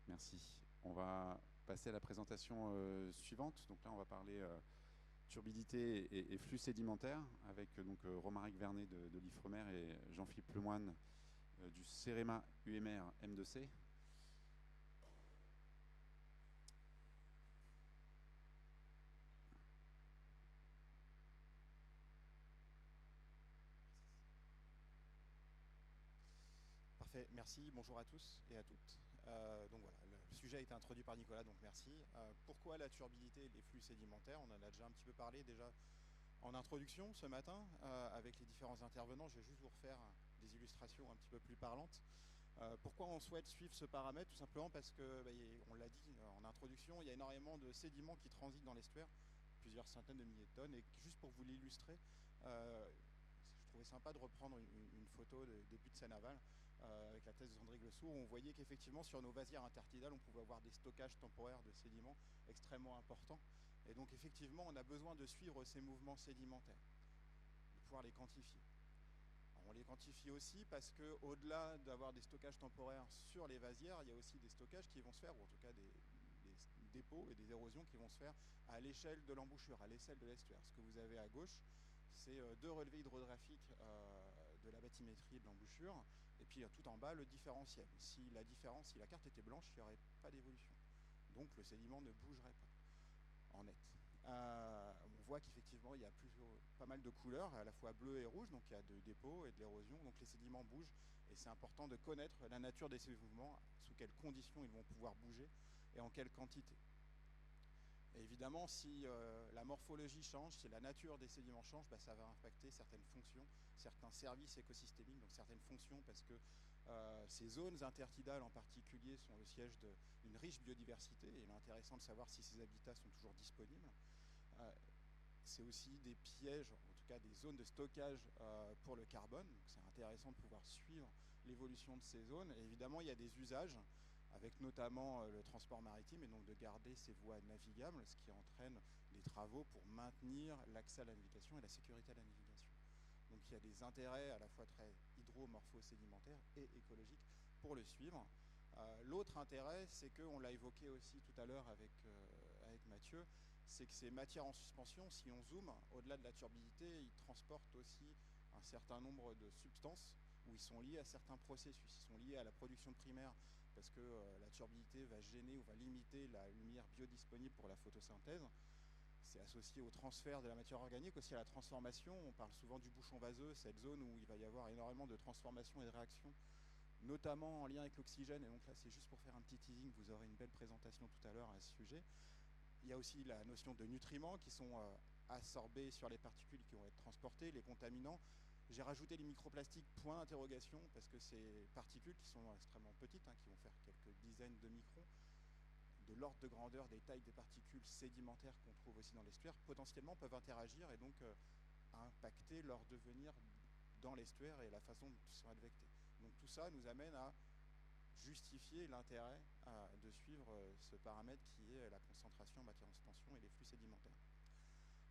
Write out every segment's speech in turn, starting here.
Merci. On va passer à la présentation suivante. Donc là, on va parler turbidité et flux sédimentaires avec Romaric Vernet de l'Ifremer et Jean-Philippe Lemoine du CEREMA UMR M2C. Parfait, merci, bonjour à tous et à toutes. Donc voilà, le sujet a été introduit par Nicolas, donc merci. Pourquoi la turbidité et les flux sédimentaires? On en a déjà un petit peu parlé déjà en introduction ce matin avec les différents intervenants. Je vais juste vous refaire des illustrations un petit peu plus parlantes. Pourquoi on souhaite suivre ce paramètre? Tout simplement parce que, on l'a dit en introduction, il y a énormément de sédiments qui transitent dans l'estuaire, plusieurs centaines de milliers de tonnes, et juste pour vous l'illustrer, je trouvais sympa de reprendre une photo de début de Seine-Aval avec la thèse de André Glessour, où on voyait qu'effectivement sur nos vasières intertidales, on pouvait avoir des stockages temporaires de sédiments extrêmement importants. Et donc effectivement, on a besoin de suivre ces mouvements sédimentaires, de pouvoir les quantifier. Alors, on les quantifie aussi parce qu'au-delà d'avoir des stockages temporaires sur les vasières, il y a aussi des stockages qui vont se faire, ou en tout cas des dépôts et des érosions qui vont se faire à l'échelle de l'embouchure, à l'échelle de l'estuaire. Ce que vous avez à gauche, c'est deux relevés hydrographiques de la bathymétrie de l'embouchure, et puis tout en bas le différentiel. Si la carte était blanche, il n'y aurait pas d'évolution. Donc le sédiment ne bougerait pas en net. On voit qu'effectivement il y a pas mal de couleurs, à la fois bleu et rouge, donc il y a de dépôts et de l'érosion, donc les sédiments bougent, et c'est important de connaître la nature de ces mouvements, sous quelles conditions ils vont pouvoir bouger et en quelle quantité. Et évidemment, si la morphologie change, si la nature des sédiments change, ça va impacter certaines fonctions, certains services écosystémiques, donc certaines fonctions, parce que ces zones intertidales en particulier sont le siège d'une riche biodiversité, et il est intéressant de savoir si ces habitats sont toujours disponibles. C'est aussi des pièges, en tout cas des zones de stockage pour le carbone, donc c'est intéressant de pouvoir suivre l'évolution de ces zones. Et évidemment, il y a des usages, avec notamment le transport maritime, et donc de garder ces voies navigables, ce qui entraîne des travaux pour maintenir l'accès à la navigation et la sécurité à la navigation. Donc il y a des intérêts à la fois très hydro-morpho-sédimentaires et écologiques pour le suivre. L'autre intérêt, c'est qu'on l'a évoqué aussi tout à l'heure avec Mathieu, c'est que ces matières en suspension, si on zoome, au-delà de la turbidité, ils transportent aussi un certain nombre de substances où ils sont liés à certains processus. Ils sont liés à la production primaire parce que la turbidité va gêner ou va limiter la lumière biodisponible pour la photosynthèse. C'est associé au transfert de la matière organique, aussi à la transformation. On parle souvent du bouchon vaseux, cette zone où il va y avoir énormément de transformations et de réactions, notamment en lien avec l'oxygène. Et donc là, c'est juste pour faire un petit teasing, vous aurez une belle présentation tout à l'heure à ce sujet. Il y a aussi la notion de nutriments qui sont absorbés sur les particules qui vont être transportées, les contaminants. J'ai rajouté les microplastiques, point d'interrogation, parce que ces particules qui sont extrêmement petites, qui vont faire quelques dizaines de microns, de l'ordre de grandeur des tailles des particules sédimentaires qu'on trouve aussi dans l'estuaire, potentiellement peuvent interagir et donc impacter leur devenir dans l'estuaire et la façon dont ils sont advectés. Donc tout ça nous amène à justifier l'intérêt de suivre ce paramètre qui est la concentration en matière en suspension et les flux sédimentaires.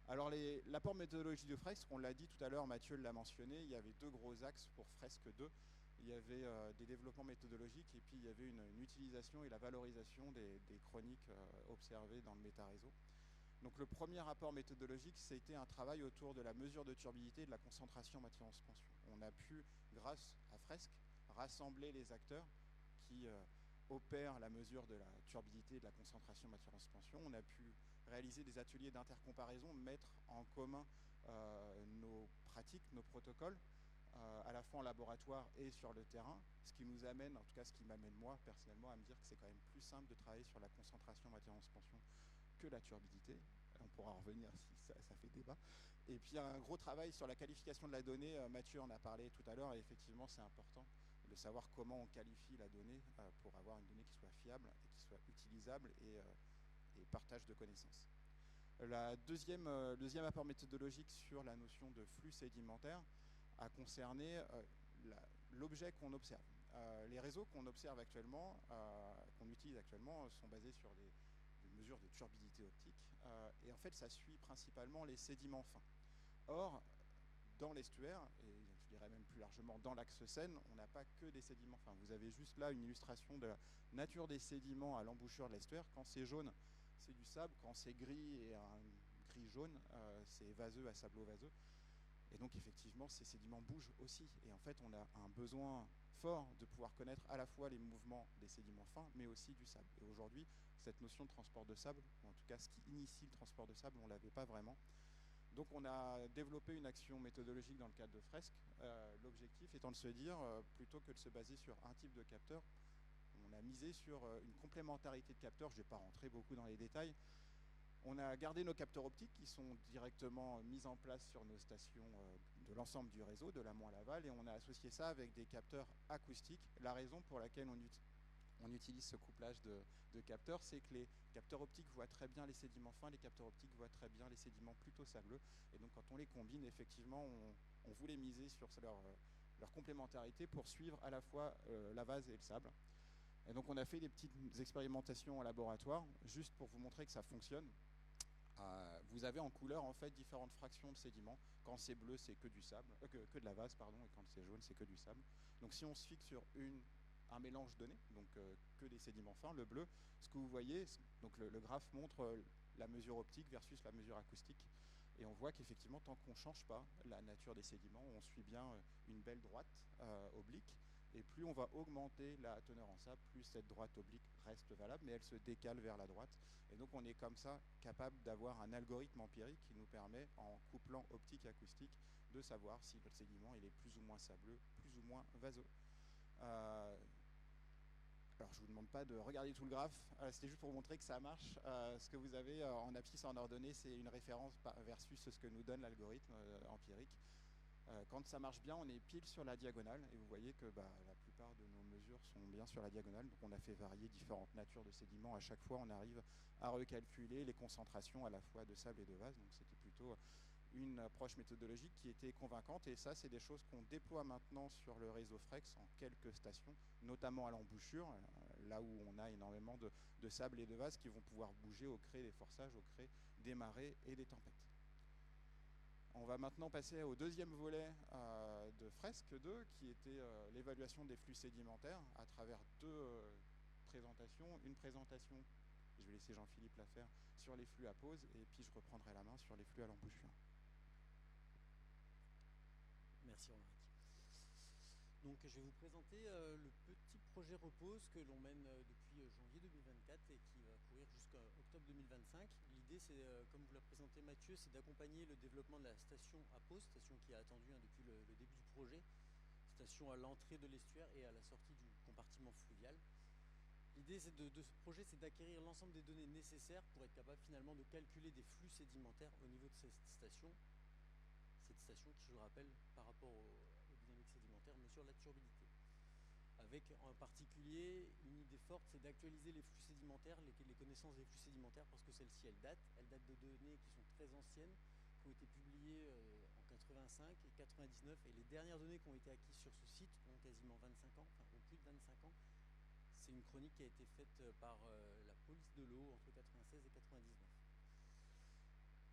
Alors l'apport méthodologique de Fresque, on l'a dit tout à l'heure, Mathieu l'a mentionné, il y avait deux gros axes pour Fresque 2. Il y avait des développements méthodologiques et puis il y avait une utilisation et la valorisation des chroniques observées dans le méta-réseau. Donc le premier rapport méthodologique, c'était un travail autour de la mesure de turbidité et de la concentration en matière en suspension. On a pu, grâce à Fresque, rassembler les acteurs qui opèrent la mesure de la turbidité et de la concentration en matière en suspension. On a pu réaliser des ateliers d'intercomparaison, mettre en commun nos pratiques, nos protocoles, à la fois en laboratoire et sur le terrain, ce qui nous amène, en tout cas ce qui m'amène moi personnellement à me dire que c'est quand même plus simple de travailler sur la concentration en matière en suspension que la turbidité. On pourra en revenir si ça fait débat. Et puis un gros travail sur la qualification de la donnée, Mathieu en a parlé tout à l'heure, et effectivement c'est important de savoir comment on qualifie la donnée pour avoir une donnée qui soit fiable et qui soit utilisable et partage de connaissances. Le deuxième apport méthodologique sur la notion de flux sédimentaire a concerné l'objet qu'on observe. Les réseaux qu'on observe actuellement, qu'on utilise actuellement, sont basés sur des mesures de turbidité optique. Et en fait, ça suit principalement les sédiments fins. Or, dans l'estuaire, et je dirais même plus largement dans l'axe Seine, on n'a pas que des sédiments fins. Vous avez juste là une illustration de la nature des sédiments à l'embouchure de l'estuaire. Quand c'est jaune, c'est du sable. Quand c'est gris et un gris jaune, c'est vaseux à sableau vaseux. Et donc effectivement, ces sédiments bougent aussi. Et en fait, on a un besoin fort de pouvoir connaître à la fois les mouvements des sédiments fins, mais aussi du sable. Et aujourd'hui, cette notion de transport de sable, ou en tout cas ce qui initie le transport de sable, on ne l'avait pas vraiment. Donc on a développé une action méthodologique dans le cadre de Fresque. L'objectif étant de se dire, plutôt que de se baser sur un type de capteur, on a misé sur une complémentarité de capteurs. Je ne vais pas rentrer beaucoup dans les détails. On a gardé nos capteurs optiques qui sont directement mis en place sur nos stations de l'ensemble du réseau, de l'amont à l'aval, et on a associé ça avec des capteurs acoustiques. La raison pour laquelle on utilise ce couplage de capteurs, c'est que les capteurs optiques voient très bien les sédiments fins, les capteurs optiques voient très bien les sédiments plutôt sableux. Et donc quand on les combine, effectivement, on voulait miser sur leur complémentarité pour suivre à la fois la vase et le sable. Et donc on a fait des petites expérimentations en laboratoire, juste pour vous montrer que ça fonctionne. Vous avez en couleur en fait différentes fractions de sédiments. Quand c'est bleu, c'est que du sable, que de la vase, pardon, et quand c'est jaune, c'est que du sable. Donc si on se fixe sur un mélange donné, donc que des sédiments fins, le bleu, ce que vous voyez, donc le graphe montre la mesure optique versus la mesure acoustique. Et on voit qu'effectivement, tant qu'on ne change pas la nature des sédiments, on suit bien une belle droite oblique. Et plus on va augmenter la teneur en sable, plus cette droite oblique reste valable, mais elle se décale vers la droite. Et donc on est comme ça capable d'avoir un algorithme empirique qui nous permet, en couplant optique et acoustique, de savoir si le sédiment il est plus ou moins sableux, plus ou moins vaseux. Alors je ne vous demande pas de regarder tout le graphe, c'était juste pour vous montrer que ça marche. Ce que vous avez en abscisse en ordonnée, c'est une référence versus ce que nous donne l'algorithme empirique. Quand ça marche bien, on est pile sur la diagonale et vous voyez que la plupart de nos mesures sont bien sur la diagonale. Donc on a fait varier différentes natures de sédiments. À chaque fois, on arrive à recalculer les concentrations à la fois de sable et de vase. Donc c'était plutôt une approche méthodologique qui était convaincante. Et ça, c'est des choses qu'on déploie maintenant sur le réseau Frex en quelques stations, notamment à l'embouchure, là où on a énormément de sable et de vase qui vont pouvoir bouger au gré des forçages, au gré des marées et des tempêtes. On va maintenant passer au deuxième volet de Fresque 2, qui était l'évaluation des flux sédimentaires à travers deux présentations. Une présentation, je vais laisser Jean-Philippe la faire, sur les flux à pause, et puis je reprendrai la main sur les flux à l'embouchure. Merci Romaric. Donc je vais vous présenter le petit projet Repose que l'on mène depuis janvier 2024 et qui va courir jusqu'à octobre 2025. L'idée, c'est, comme vous l'a présenté Mathieu, c'est d'accompagner le développement de la station à pause, station qui est attendue depuis le début du projet, station à l'entrée de l'estuaire et à la sortie du compartiment fluvial. L'idée de ce projet, c'est d'acquérir l'ensemble des données nécessaires pour être capable finalement de calculer des flux sédimentaires au niveau de cette station qui, je le rappelle, par rapport aux dynamiques sédimentaires, mesure la turbidité. Avec en particulier une idée forte, c'est d'actualiser les flux sédimentaires, les connaissances des flux sédimentaires, parce que celles-ci, elles datent de données qui sont très anciennes, qui ont été publiées en 85 et 99, et les dernières données qui ont été acquises sur ce site ont quasiment 25 ans, enfin ont plus de 25 ans. C'est une chronique qui a été faite par la police de l'eau entre 96 et 99.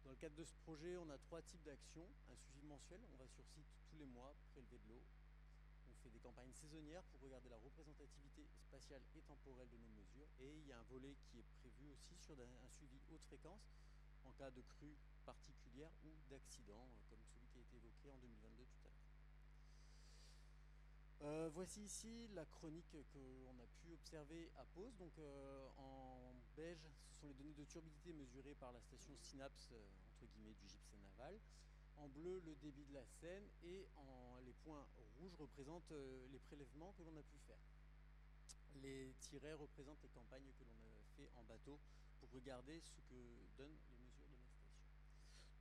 Dans le cadre de ce projet, on a 3 types d'actions. Un suivi mensuel, on va sur site tous les mois prélever de l'eau. On fait des campagnes saisonnières pour regarder la représentativité spatiale et temporelle de nos mesures. Et il y a un volet qui est prévu aussi sur un suivi haute fréquence en cas de crue particulière ou d'accident, comme celui qui a été évoqué en 2022 tout à l'heure. Voici ici la chronique qu'on a pu observer à pause. Donc en beige, ce sont les données de turbidité mesurées par la station Synapse entre guillemets du gypsum naval. En bleu, le débit de la Seine, et les points rouges représentent les prélèvements que l'on a pu faire. Les tirets représentent les campagnes que l'on a fait en bateau pour regarder ce que donnent les mesures de la station.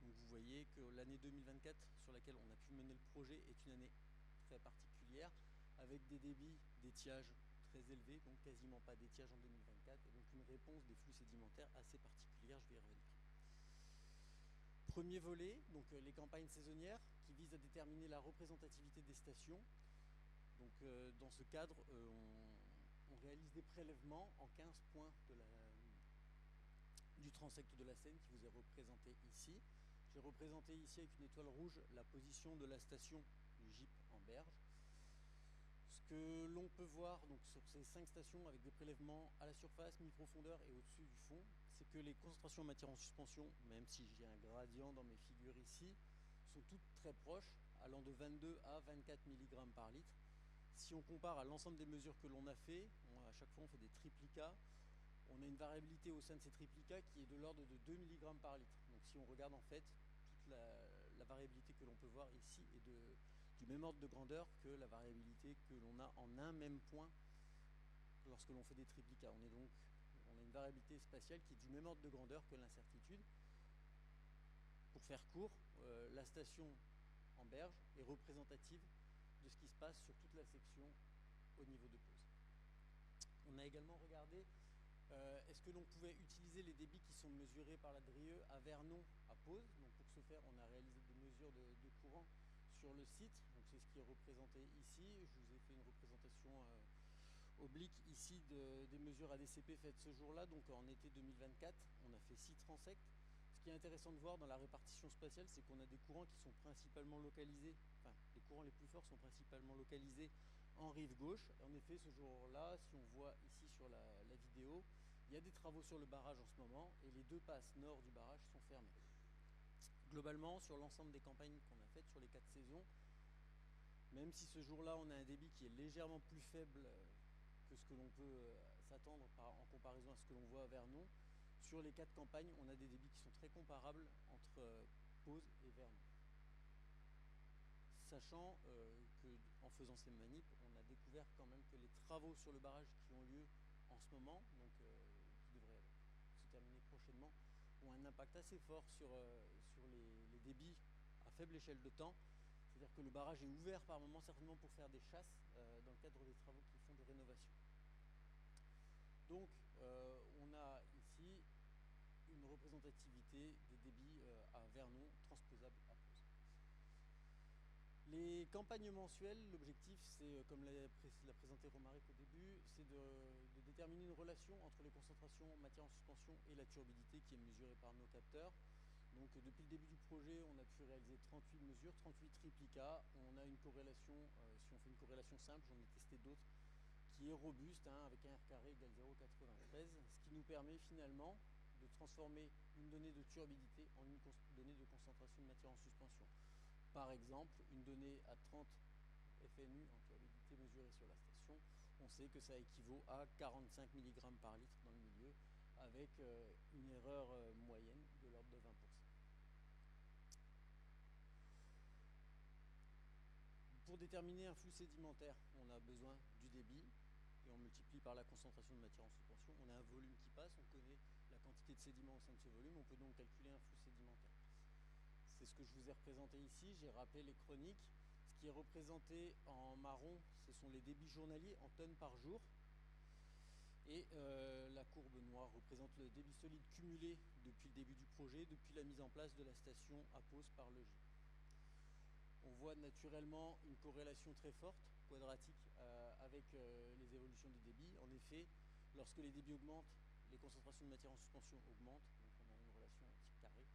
Donc vous voyez que l'année 2024 sur laquelle on a pu mener le projet est une année très particulière, avec des débits d'étiage très élevés, donc quasiment pas d'étiage en 2024, et donc une réponse des flux sédimentaires assez particulière, je vais y revenir. Premier volet, donc les campagnes saisonnières qui visent à déterminer la représentativité des stations. Donc dans ce cadre, on réalise des prélèvements en 15 points du transect de la Seine qui vous est représenté ici. J'ai représenté ici avec une étoile rouge la position de la station du GIP berge. Ce que l'on peut voir donc, sur ces 5 stations avec des prélèvements à la surface, mi-profondeur et au-dessus du fond, c'est que les concentrations en matière en suspension, même si j'ai un gradient dans mes figures ici, sont toutes très proches, allant de 22 à 24 mg par litre. Si on compare à l'ensemble des mesures que l'on a fait, à chaque fois on fait des triplicats, on a une variabilité au sein de ces triplicats qui est de l'ordre de 2 mg par litre. Donc si on regarde en fait, toute la variabilité que l'on peut voir ici est du même ordre de grandeur que la variabilité que l'on a en un même point lorsque l'on fait des triplicats. On a une variabilité spatiale qui est du même ordre de grandeur que l'incertitude. Pour faire court, la station en berge est représentative de ce qui se passe sur toute la section au niveau de pause. On a également regardé est-ce que l'on pouvait utiliser les débits qui sont mesurés par la DRIE à Vernon à pause. Donc pour ce faire, on a réalisé des mesures de courant sur le site. Donc c'est ce qui est représenté ici. Je vous ai fait une représentation oblique ici des mesures ADCP faites ce jour-là. Donc en été 2024, on a fait 6 transects. Ce qui est intéressant de voir dans la répartition spatiale, c'est qu'on a des courants qui sont principalement localisés, enfin les courants les plus forts sont principalement localisés en rive gauche. En effet, ce jour-là, si on voit ici sur la vidéo, il y a des travaux sur le barrage en ce moment et les 2 passes nord du barrage sont fermées. Globalement, sur l'ensemble des campagnes qu'on a faites sur les 4 saisons, même si ce jour-là on a un débit qui est légèrement plus faible que ce que l'on peut s'attendre en comparaison à ce que l'on voit à Vernon, sur les 4 campagnes, on a des débits qui sont très comparables entre Pause et Vernon. Sachant qu'en faisant ces manips, on a découvert quand même que les travaux sur le barrage qui ont lieu en ce moment, donc qui devraient se terminer prochainement, ont un impact assez fort sur les débits à faible échelle de temps. C'est-à-dire que le barrage est ouvert par moment, certainement pour faire des chasses dans le cadre des travaux qui font de rénovation. Donc on a ici une représentativité des débits à Vernon transposables à Pause. Les campagnes mensuelles, l'objectif c'est, comme l'a présenté Romaric au début, c'est de déterminer une relation entre les concentrations en matière en suspension et la turbidité qui est mesurée par nos capteurs. Donc depuis le début du projet, on a pu réaliser 38 mesures, 38 triplicats. On a une corrélation, si on fait une corrélation simple, j'en ai testé d'autres, qui est robuste, avec un R carré égale 0,93, ce qui nous permet finalement de transformer une donnée de turbidité en une donnée de concentration de matière en suspension. Par exemple, une donnée à 30 FNU en turbidité mesurée sur la station, on sait que ça équivaut à 45 mg par litre dans le milieu, avec une erreur moyenne de l'ordre de 20%. Pour déterminer un flux sédimentaire, on a besoin du débit et on multiplie par la concentration de matière en suspension. On a un volume qui passe, on connaît la quantité de sédiments au sein de ce volume, on peut donc calculer un flux sédimentaire. C'est ce que je vous ai représenté ici, j'ai rappelé les chroniques. Ce qui est représenté en marron, ce sont les débits journaliers en tonnes par jour. Et la courbe noire représente le débit solide cumulé depuis le début du projet, depuis la mise en place de la station à Pause par le G. On voit naturellement une corrélation très forte, quadratique, avec les évolutions des débits. En effet, lorsque les débits augmentent, les concentrations de matière en suspension augmentent, donc on a une relation en type carré.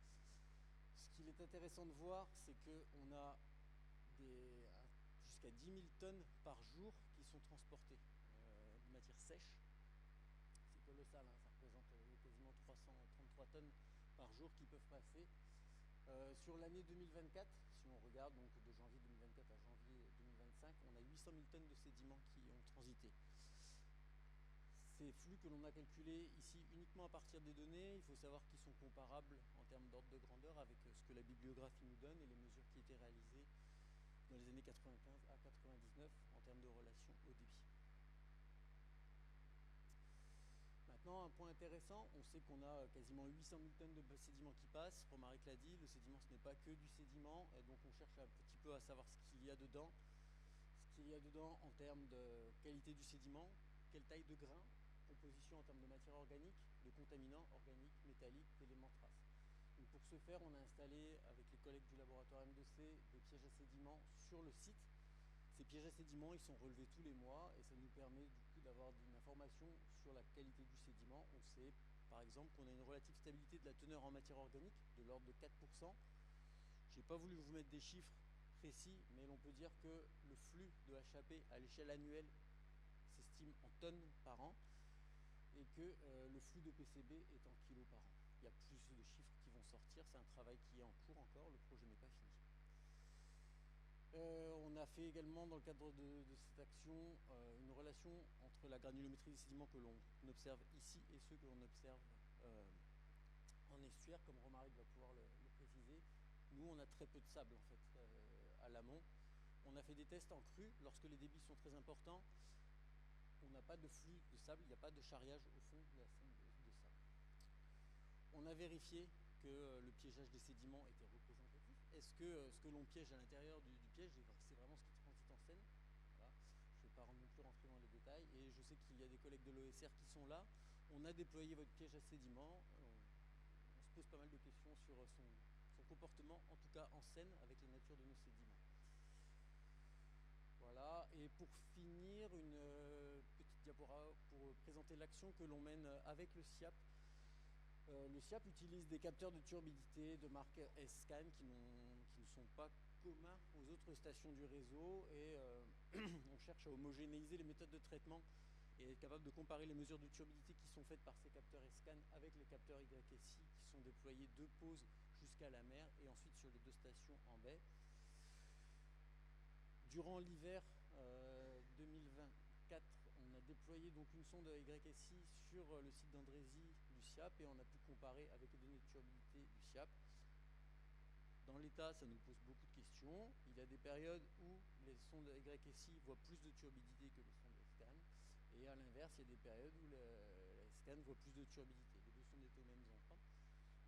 Ce qu'il est intéressant de voir, c'est qu'on a jusqu'à 10 000 tonnes par jour qui sont transportées de matière sèche. C'est colossal, ça représente quasiment 333 tonnes par jour qui peuvent passer. Sur l'année 2024, si on regarde donc de janvier 2024 à janvier 2025, on a 800 000 tonnes de sédiments qui ont transité. Ces flux que l'on a calculés ici uniquement à partir des données, il faut savoir qu'ils sont comparables en termes d'ordre de grandeur avec ce que la bibliographie nous donne et les mesures qui étaient réalisées dans les années 95 à 99 en termes de relation au débit. Maintenant, un point intéressant, on sait qu'on a quasiment 800 000 tonnes de sédiments qui passent. Romaric l'a dit, le sédiment ce n'est pas que du sédiment, donc on cherche un petit peu à savoir ce qu'il y a dedans. Ce qu'il y a dedans en termes de qualité du sédiment, quelle taille de grain, composition en termes de matière organique, de contaminants organiques, métalliques, d'éléments traces. Donc pour ce faire, on a installé avec les collègues du laboratoire M2C des pièges à sédiments sur le site. Ces pièges à sédiments, ils sont relevés tous les mois et ça nous permet du coup d'avoir une information sur la qualité du sédiment. On sait par exemple qu'on a une relative stabilité de la teneur en matière organique de l'ordre de 4%. Je n'ai pas voulu vous mettre des chiffres précis, mais l'on peut dire que le flux de HAP à l'échelle annuelle s'estime en tonnes par an et que le flux de PCB est en kilos par an. Il y a plus de chiffres qui vont sortir, c'est un travail qui est en cours encore, le projet n'est pas fini. On a fait également dans le cadre de cette action une relation entre la granulométrie des sédiments que l'on observe ici et ceux que l'on observe en estuaire, comme Romaric va pouvoir le préciser. Nous, on a très peu de sable en fait à l'amont. On a fait des tests en crue lorsque les débits sont très importants. On n'a pas de flux de sable, il n'y a pas de charriage au fond de la scène de sable. On a vérifié que le piégeage des sédiments était représentatif. Est-ce que ce que l'on piège à l'intérieur du piège, c'est vraiment ce qui transite en scène? Voilà. Je ne vais pas non plus rentrer dans les détails. Et je sais qu'il y a des collègues de l'OSR qui sont là. On a déployé votre piège à sédiments. On se pose pas mal de questions sur son comportement, en tout cas en scène, avec la nature de nos sédiments. Voilà, et pour finir, une petite diaporama pour présenter l'action que l'on mène avec le SIAP. Le SIAP utilise des capteurs de turbidité de marque S-Scan qui ne sont pas communs aux autres stations du réseau et on cherche à homogénéiser les méthodes de traitement et être capable de comparer les mesures de turbidité qui sont faites par ces capteurs S-Scan avec les capteurs YSI qui sont déployés de pause jusqu'à la mer et ensuite sur les 2 stations en baie. Durant l'hiver 2024, on a déployé donc une sonde YSI sur le site d'Andrézy du SIAP et on a pu comparer avec les données de turbidité du SIAP. Dans l'état, ça nous pose beaucoup de questions. Il y a des périodes où les sondes YSI voient plus de turbidité que les sondes S-Scan. Et à l'inverse, il y a des périodes où la S-Scan voit plus de turbidité. Les 2 sondes étaient aux mêmes endroits.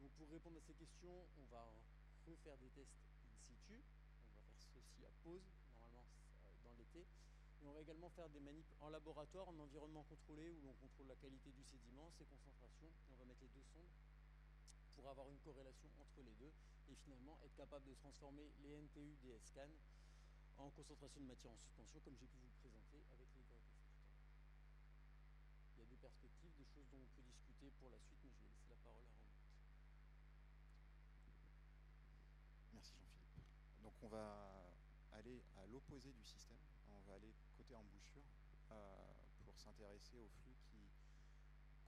Donc pour répondre à ces questions, on va refaire des tests in situ. On va faire ceci à pause, normalement dans l'été. Et on va également faire des manips en laboratoire, en environnement contrôlé, où l'on contrôle la qualité du sédiment, ses concentrations. Et on va mettre les 2 sondes pour avoir une corrélation entre les deux et finalement être capable de transformer les NTU des S-Scan en concentration de matière en suspension, comme j'ai pu vous le présenter avec les YSI. Il y a des perspectives, des choses dont on peut discuter pour la suite, mais je vais laisser la parole à Romain. Merci Jean-Philippe. Donc on va aller à l'opposé du système, on va aller côté embouchure pour s'intéresser aux flux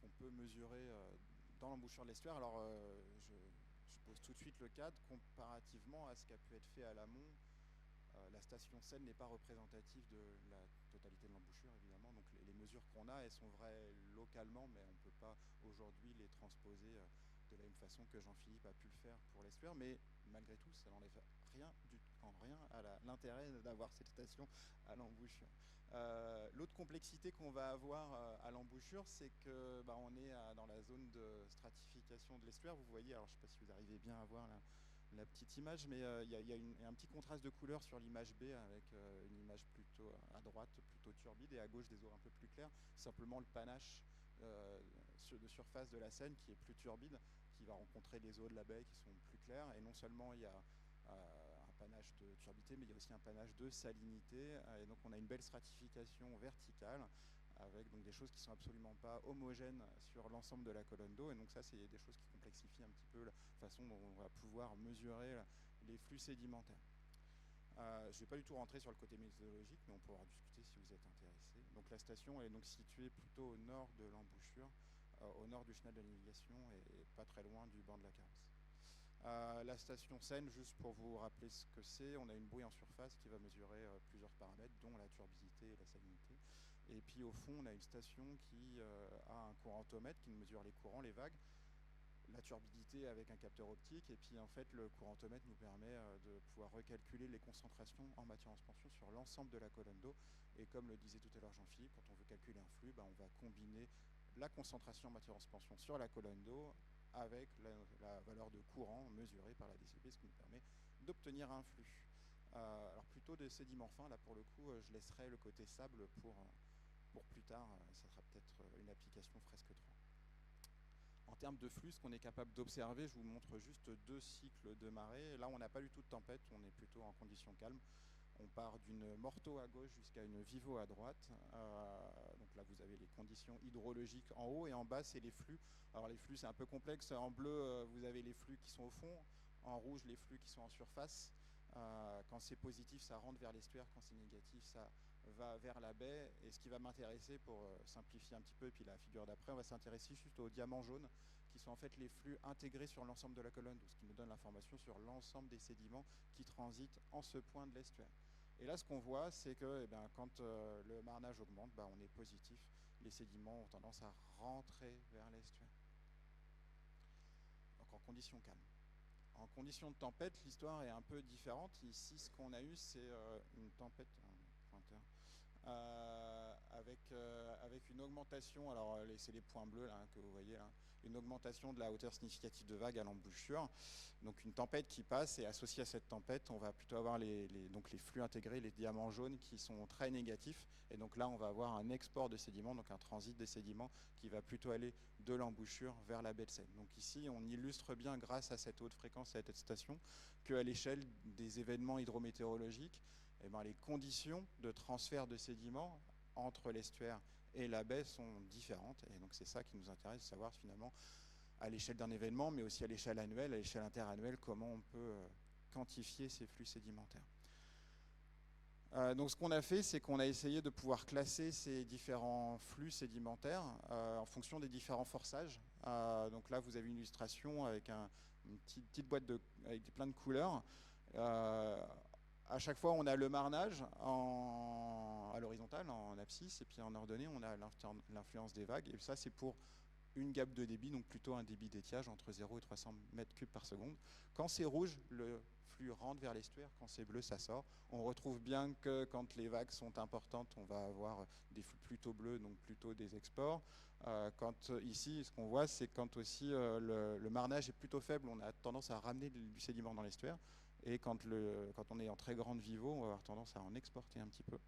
qu'on peut mesurer dans l'embouchure de l'estuaire. Alors je pose tout de suite le cadre, comparativement à ce qui a pu être fait à l'amont, la station Seine n'est pas représentative de la totalité de l'embouchure évidemment, donc les mesures qu'on a, elles sont vraies localement, mais on ne peut pas aujourd'hui les transposer de la même façon que Jean-Philippe a pu le faire pour l'estuaire, mais malgré tout, ça n'enlève en rien à l'intérêt d'avoir cette station à l'embouchure. L'autre complexité qu'on va avoir à l'embouchure, c'est que on est dans la zone de stratification de l'estuaire. Vous voyez, alors je ne sais pas si vous arrivez bien à voir la petite image, mais il y a un petit contraste de couleur sur l'image B avec une image plutôt à droite, plutôt turbide, et à gauche des eaux un peu plus claires. Simplement le panache de surface de la Seine qui est plus turbide, qui va rencontrer les eaux de la baie qui sont plus claires. Et non seulement il y a un panache de turbidité, mais il y a aussi un panache de salinité. Et donc on a une belle stratification verticale avec donc des choses qui ne sont absolument pas homogènes sur l'ensemble de la colonne d'eau. Et donc ça, c'est des choses qui complexifient un petit peu la façon dont on va pouvoir mesurer les flux sédimentaires. Je ne vais pas du tout rentrer sur le côté méthodologique, mais on pourra en discuter si vous êtes intéressé. Donc la station est donc située plutôt au nord de l'embouchure, au nord du chenal de navigation et pas très loin du banc de la Carence. La station Seine, juste pour vous rappeler ce que c'est, on a une bouée en surface qui va mesurer plusieurs paramètres, dont la turbidité et la salinité. Et puis au fond, on a une station qui a un courantomètre qui mesure les courants, les vagues, la turbidité avec un capteur optique, et puis en fait le courantomètre nous permet de pouvoir recalculer les concentrations en matière en suspension sur l'ensemble de la colonne d'eau. Et comme le disait tout à l'heure Jean-Philippe, quand on veut calculer un flux, on va combiner la concentration en matière en suspension sur la colonne d'eau avec la valeur de courant mesurée par la DCP, ce qui nous permet d'obtenir un flux. Alors plutôt des sédiments fins, là pour le coup je laisserai le côté sable pour plus tard, ça sera peut-être une application fresque 3. En termes de flux, ce qu'on est capable d'observer, je vous montre juste 2 cycles de marée. Là, on n'a pas du tout de tempête, on est plutôt en conditions calmes. On part d'une Morteau à gauche jusqu'à une Vivo à droite. Donc là, vous avez les conditions hydrologiques en haut, et en bas, c'est les flux. Alors les flux, c'est un peu complexe. En bleu, vous avez les flux qui sont au fond. En rouge, les flux qui sont en surface. Quand c'est positif, ça rentre vers l'estuaire. Quand c'est négatif, ça va vers la baie. Et ce qui va m'intéresser, pour simplifier un petit peu, et puis la figure d'après, on va s'intéresser juste aux diamants jaunes, qui sont en fait les flux intégrés sur l'ensemble de la colonne, ce qui nous donne l'information sur l'ensemble des sédiments qui transitent en ce point de l'estuaire. Et là, ce qu'on voit, c'est que quand le marnage augmente, on est positif. Les sédiments ont tendance à rentrer vers l'estuaire. Donc en conditions calmes. En conditions de tempête, l'histoire est un peu différente. Ici, ce qu'on a eu, c'est une tempête, avec une augmentation, alors c'est les points bleus là, que vous voyez là, une augmentation de la hauteur significative de vague à l'embouchure. Donc une tempête qui passe, et associée à cette tempête, on va plutôt avoir les flux intégrés, les diamants jaunes, qui sont très négatifs. Et donc là, on va avoir un export de sédiments, donc un transit des sédiments qui va plutôt aller de l'embouchure vers la baie de Seine. Donc ici, on illustre bien, grâce à cette haute fréquence et à cette station, qu'à l'échelle des événements hydrométéorologiques, les conditions de transfert de sédiments entre l'estuaire et la baie sont différentes. Et donc c'est ça qui nous intéresse, de savoir finalement, à l'échelle d'un événement, mais aussi à l'échelle annuelle, à l'échelle interannuelle, comment on peut quantifier ces flux sédimentaires. Donc ce qu'on a fait, c'est qu'on a essayé de pouvoir classer ces différents flux sédimentaires en fonction des différents forçages. Donc là, vous avez une illustration avec une petite boîte avec plein de couleurs. À chaque fois, on a le marnage à l'horizontale, en abscisse, et puis en ordonnée, on a l'influence des vagues. Et ça, c'est pour une gamme de débit, donc plutôt un débit d'étiage entre 0 et 300 mètres cubes par seconde. Quand c'est rouge, le flux rentre vers l'estuaire. Quand c'est bleu, ça sort. On retrouve bien que quand les vagues sont importantes, on va avoir des flux plutôt bleus, donc plutôt des exports. Ici, ce qu'on voit, c'est quand aussi le marnage est plutôt faible, on a tendance à ramener du sédiment dans l'estuaire. Et quand on est en très grande vivo, on va avoir tendance à en exporter un petit peu.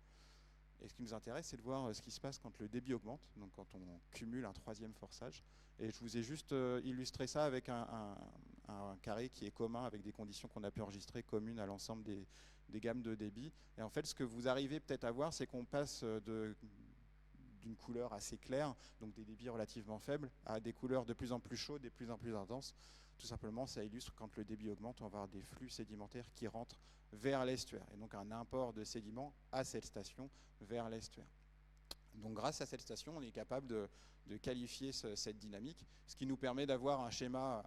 Et ce qui nous intéresse, c'est de voir ce qui se passe quand le débit augmente, donc quand on cumule un troisième forçage. Et je vous ai juste illustré ça avec un carré qui est commun, avec des conditions qu'on a pu enregistrer communes à l'ensemble des gammes de débit. Et en fait, ce que vous arrivez peut-être à voir, c'est qu'on passe d'une couleur assez claire, donc des débits relativement faibles, à des couleurs de plus en plus chaudes et de plus en plus intenses. Tout simplement, ça illustre quand le débit augmente, on va avoir des flux sédimentaires qui rentrent vers l'estuaire, et donc un import de sédiments à cette station vers l'estuaire. Donc grâce à cette station, on est capable de qualifier cette dynamique, ce qui nous permet d'avoir un schéma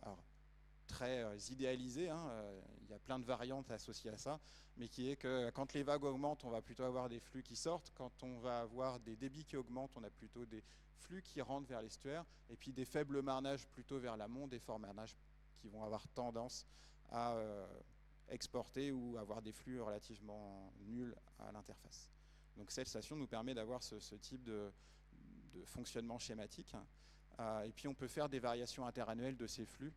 très idéalisé, il y a plein de variantes associées à ça, mais qui est que quand les vagues augmentent, on va plutôt avoir des flux qui sortent, quand on va avoir des débits qui augmentent, on a plutôt des flux qui rentrent vers l'estuaire, et puis des faibles marnages plutôt vers l'amont, des forts marnages qui vont avoir tendance à exporter ou avoir des flux relativement nuls à l'interface. Donc cette station nous permet d'avoir ce type de fonctionnement schématique. Et puis on peut faire des variations interannuelles de ces flux.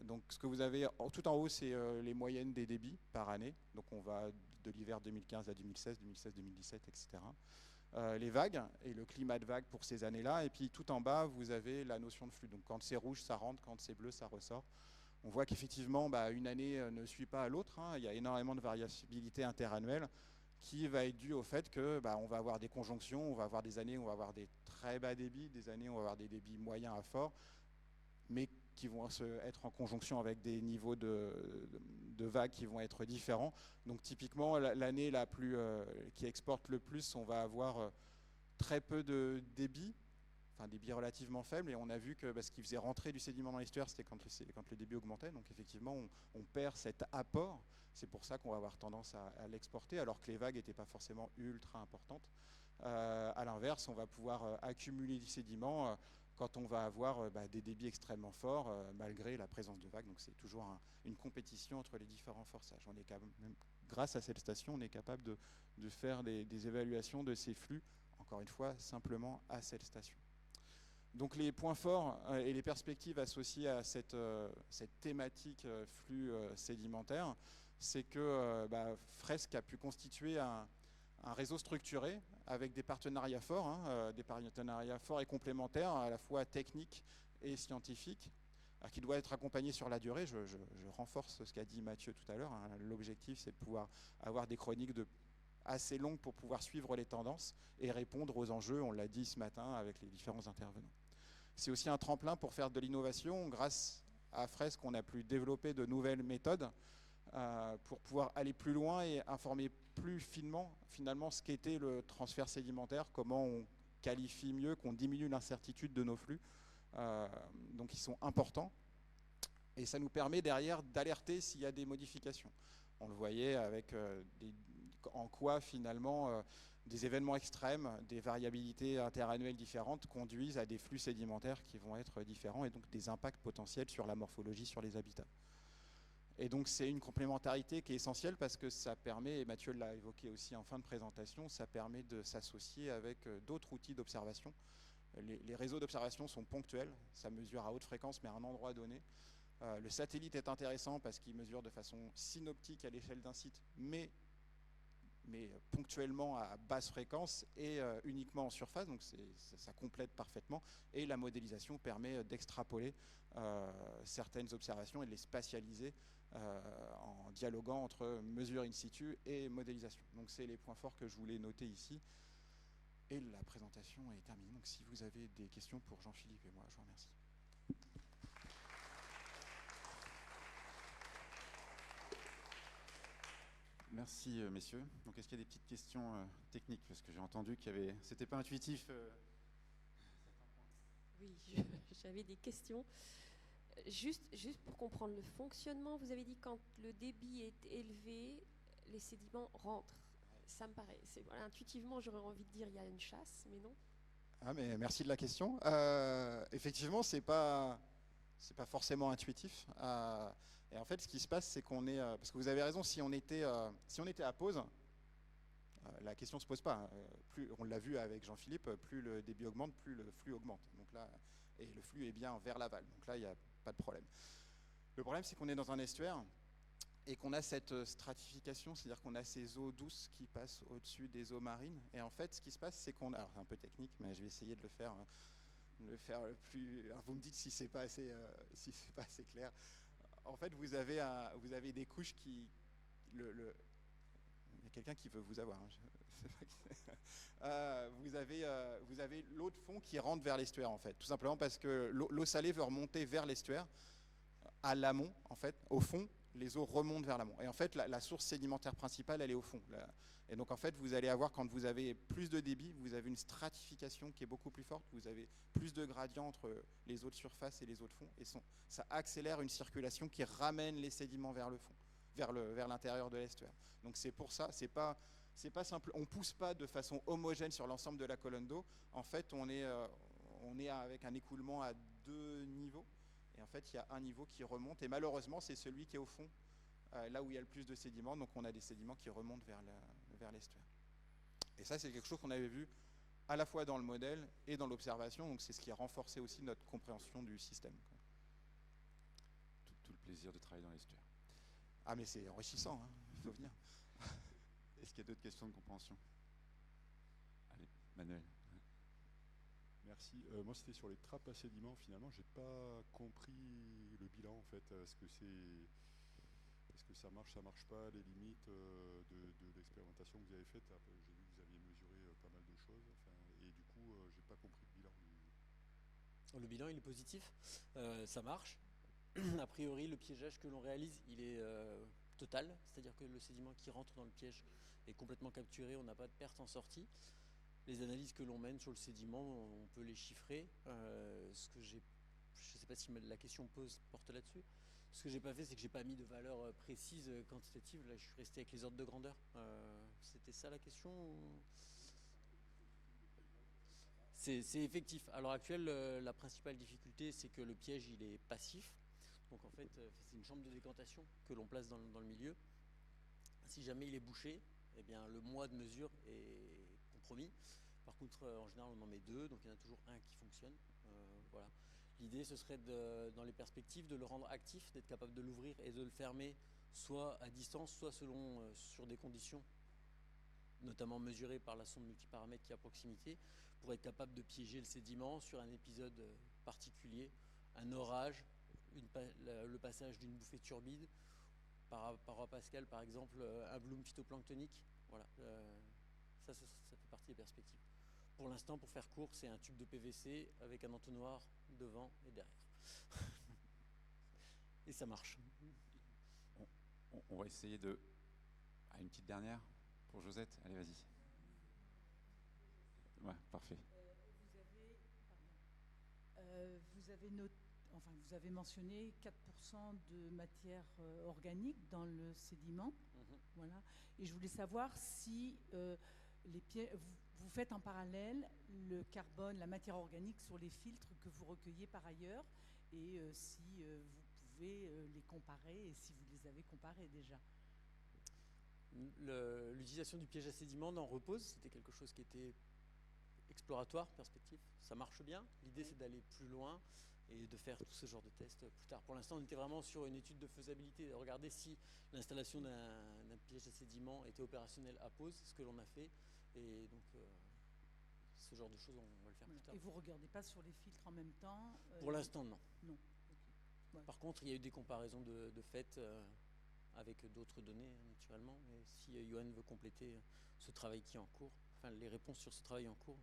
Donc ce que vous avez tout en haut, c'est les moyennes des débits par année. Donc on va de l'hiver 2015 à 2016, 2016-2017, etc. Les vagues et le climat de vague pour ces années-là. Et puis tout en bas, vous avez la notion de flux. Donc quand c'est rouge, ça rentre, quand c'est bleu, ça ressort. On voit qu'effectivement, une année ne suit pas à l'autre. Il y a énormément de variabilité interannuelle qui va être due au fait que on va avoir des conjonctions, on va avoir des années où on va avoir des très bas débits, des années où on va avoir des débits moyens à forts, mais qui vont être en conjonction avec des niveaux de vagues qui vont être différents. Donc typiquement, l'année qui exporte le plus, on va avoir très peu de débit, enfin débit relativement faible, et on a vu que ce qui faisait rentrer du sédiment dans l'estuaire, c'était quand le débit augmentait. Donc effectivement, on perd cet apport. C'est pour ça qu'on va avoir tendance à l'exporter, alors que les vagues n'étaient pas forcément ultra importantes. À l'inverse, on va pouvoir accumuler du sédiment quand on va avoir des débits extrêmement forts, malgré la présence de vagues. Donc c'est toujours une compétition entre les différents forçages. Grâce à cette station, on est capable de faire des évaluations de ces flux, encore une fois, simplement à cette station. Donc les points forts et les perspectives associées à cette thématique flux sédimentaire, c'est que Fresk a pu constituer un réseau structuré avec des partenariats forts, des partenariats forts et complémentaires, à la fois techniques et scientifiques, qui doit être accompagné sur la durée. Je renforce ce qu'a dit Mathieu tout à l'heure. L'objectif, c'est de pouvoir avoir des chroniques assez longues pour pouvoir suivre les tendances et répondre aux enjeux, on l'a dit ce matin avec les différents intervenants. C'est aussi un tremplin pour faire de l'innovation. Grâce à Fresk, on a pu développer de nouvelles méthodes pour pouvoir aller plus loin et informer plus finement finalement ce qu'était le transfert sédimentaire, comment on qualifie mieux, qu'on diminue l'incertitude de nos flux. Donc ils sont importants et ça nous permet derrière d'alerter s'il y a des modifications. On le voyait avec en quoi finalement des événements extrêmes, des variabilités interannuelles différentes conduisent à des flux sédimentaires qui vont être différents et donc des impacts potentiels sur la morphologie, sur les habitats. Et donc c'est une complémentarité qui est essentielle parce que ça permet, et Mathieu l'a évoqué aussi en fin de présentation, ça permet de s'associer avec d'autres outils d'observation. Les réseaux d'observation sont ponctuels, ça mesure à haute fréquence mais à un endroit donné. Le satellite est intéressant parce qu'il mesure de façon synoptique à l'échelle d'un site, mais ponctuellement à basse fréquence et uniquement en surface, donc ça complète parfaitement. Et la modélisation permet d'extrapoler certaines observations et de les spatialiser en dialoguant entre mesure in situ et modélisation. Donc c'est les points forts que je voulais noter ici. Et la présentation est terminée. Donc si vous avez des questions pour Jean-Philippe et moi, je vous remercie. Merci messieurs. Donc est-ce qu'il y a des petites questions techniques? Parce que j'ai entendu qu'il y avait... C'était pas intuitif. Oui, j'avais des questions. Juste pour comprendre le fonctionnement, vous avez dit quand le débit est élevé, les sédiments rentrent. Ça me paraît, voilà, intuitivement j'aurais envie de dire il y a une chasse, mais non. Ah, mais merci de la question. Effectivement, c'est pas forcément intuitif. Et en fait, ce qui se passe, c'est qu'on est, parce que vous avez raison, si on était à pause, la question se pose pas. Plus, on l'a vu avec Jean-Philippe, plus le débit augmente, plus le flux augmente. Donc là, et le flux est bien vers l'aval. Donc là, il n'y a pas de problème. Le problème, c'est qu'on est dans un estuaire et qu'on a cette stratification, c'est-à-dire qu'on a ces eaux douces qui passent au-dessus des eaux marines. Et en fait, ce qui se passe, c'est qu'on a, alors c'est un peu technique, mais je vais essayer de le faire le plus. Alors vous me dites si c'est pas assez, clair. En fait, vous avez des couches qui, il y a quelqu'un qui veut vous avoir. Vous avez l'eau de fond qui rentre vers l'estuaire en fait, tout simplement parce que l'eau salée veut remonter vers l'estuaire, à l'amont en fait, au fond. Les eaux remontent vers l'amont. Et en fait, la source sédimentaire principale, elle est au fond. Et donc, en fait, vous allez avoir, quand vous avez plus de débit, vous avez une stratification qui est beaucoup plus forte. Vous avez plus de gradient entre les eaux de surface et les eaux de fond. Et ça accélère une circulation qui ramène les sédiments vers le fond, vers l'intérieur de l'estuaire. Donc, c'est pour ça, c'est pas simple. On ne pousse pas de façon homogène sur l'ensemble de la colonne d'eau. En fait, on est avec un écoulement à 2 niveaux. Et en fait, il y a un niveau qui remonte. Et malheureusement, c'est celui qui est au fond, là où il y a le plus de sédiments. Donc, on a des sédiments qui remontent vers l'estuaire. Et ça, c'est quelque chose qu'on avait vu à la fois dans le modèle et dans l'observation. Donc, c'est ce qui a renforcé aussi notre compréhension du système. Tout le plaisir de travailler dans l'estuaire. Ah, mais c'est enrichissant, hein. Il faut venir. Est-ce qu'il y a d'autres questions de compréhension? Allez, Manuel. Merci. Moi, c'était sur les trappes à sédiments. Finalement, j'ai pas compris le bilan en fait. Est-ce que ça marche pas, les limites de l'expérimentation que vous avez faite? J'ai vu que vous aviez mesuré pas mal de choses. Et du coup, j'ai pas compris le bilan. Le bilan, il est positif. Ça marche. A priori, le piégeage que l'on réalise, il est total. C'est-à-dire que le sédiment qui rentre dans le piège est complètement capturé. On n'a pas de perte en sortie. Les analyses que l'on mène sur le sédiment, on peut les chiffrer. Je ne sais pas si la question porte là-dessus. Ce que j'ai pas fait, c'est que j'ai pas mis de valeur précise quantitative. Là, je suis resté avec les ordres de grandeur. C'était ça la question ou... C'est effectif. À l'heure actuelle, la principale difficulté, c'est que le piège, il est passif. Donc en fait, c'est une chambre de décantation que l'on place dans le milieu. Si jamais il est bouché, eh bien, le mois de mesure est compromis. Par contre, en général, on en met 2, donc il y en a toujours un qui fonctionne. Voilà. L'idée, ce serait, dans les perspectives, de le rendre actif, d'être capable de l'ouvrir et de le fermer, soit à distance, soit sur des conditions, notamment mesurées par la sonde multiparamètre qui est à proximité, pour être capable de piéger le sédiment sur un épisode particulier, un orage, le passage d'une bouffée de turbide, par Pascal, par exemple, un bloom phytoplanctonique. Voilà. Ça fait partie des perspectives. Pour l'instant, pour faire court, c'est un tube de PVC avec un entonnoir devant et derrière. Et ça marche. On va essayer de... Ah, une petite dernière pour Josette. Allez, vas-y. Ouais, parfait. Vous avez mentionné 4% de matière organique dans le sédiment. Voilà. Et je voulais savoir si vous faites en parallèle le carbone, la matière organique sur les filtres que vous recueillez par ailleurs, et si vous pouvez les comparer et si vous les avez comparés déjà. L'utilisation du piège à sédiments dans Repose, c'était quelque chose qui était exploratoire, perspective. Ça marche bien. L'idée, c'est d'aller plus loin et de faire tout ce genre de tests plus tard. Pour l'instant, on était vraiment sur une étude de faisabilité, de regarder si l'installation d'un piège à sédiments était opérationnel à Pose, ce que l'on a fait. Et donc, ce genre de choses, on va le faire plus tard. Et vous ne regardez pas sur les filtres en même temps Pour l'instant, non. Non. Okay. Ouais. Par contre, il y a eu des comparaisons de fait avec d'autres données, naturellement. Mais si Johan veut compléter ce travail qui est en cours, enfin les réponses sur ce travail en cours.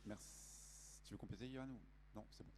Merci. Tu veux compléter, Johan, ou... Non, c'est bon.